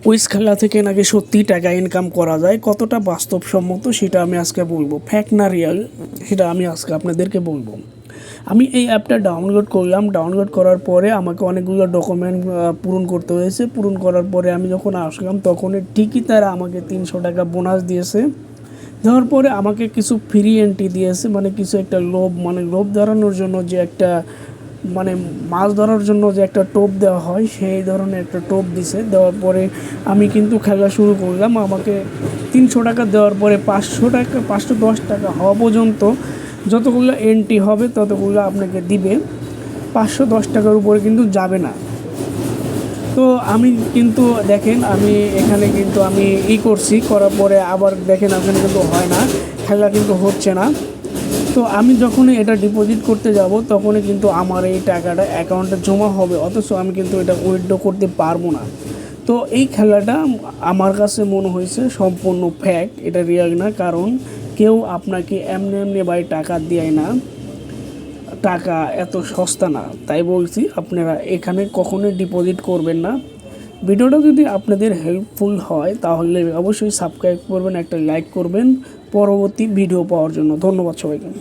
Quiz খেলা থেকে নাকি সত্যিই টাকা ইনকাম করা যায়, কতটা বাস্তবসম্মত সেটা আমি আজকে বলবো। ফ্যাক্ট না রিয়াল সেটা আমি আজকে আপনাদেরকে বলবো। আমি এই অ্যাপটা ডাউনলোড করলাম। ডাউনলোড করার পরে আমাকে অনেকগুলো ডকুমেন্ট পূরণ করতে হয়েছে। পূরণ করার পরে আমি যখন আসলাম তখন ঠিকই তারা আমাকে 300 টাকা বোনাস দিয়েছে। দেওয়ার পরে আমাকে কিছু ফ্রি এন্ট্রি দিয়েছে, মানে কিছু একটা লোভ ধরানোর জন্য যে একটা মাছ ধরার জন্য যে একটা টোপ দেওয়া হয়, সেই ধরনের একটা টোপ দিছে। দেওয়ার পরে আমি কিন্তু খেলা শুরু করলাম। আমাকে 300 টাকা দেওয়ার পরে 510 টাকা হওয়া পর্যন্ত যতগুলো এন্ট্রি হবে ততগুলো আপনাকে দিবে। 510 টাকার উপরে কিন্তু যাবে না। তো আমি কিন্তু দেখেন, আমি এখানে কিন্তু আমি করছি, করার পরে আবার দেখেন ওখানে কিন্তু হয় না, খেলা কিন্তু হচ্ছে না। তো আমি যখনই এটা ডিপোজিট করতে যাব তখনই কিন্তু আমার এই টাকাটা অ্যাকাউন্টে জমা হবে, অথচ আমি কিন্তু এটা উইথড্র করতে পারবো না। তো এই খেলাটা আমার কাছে মনে হয়েছে সম্পূর্ণ ফ্যাক্ট, এটা রিয়াল না। কারণ কেউ আপনাকে এমনি এমনি বাই টাকা দেয় না, টাকা এত সস্তা না। তাই বলছি আপনারা এখানে কখনোই ডিপোজিট করবেন না। ভিডিওটা যদি আপনাদের হেল্পফুল হয় তাহলে অবশ্যই সাবস্ক্রাইব করবেন, একটা লাইক করবেন পরবর্তী ভিডিও পাওয়ার জন্য। ধন্যবাদ সবাইকে।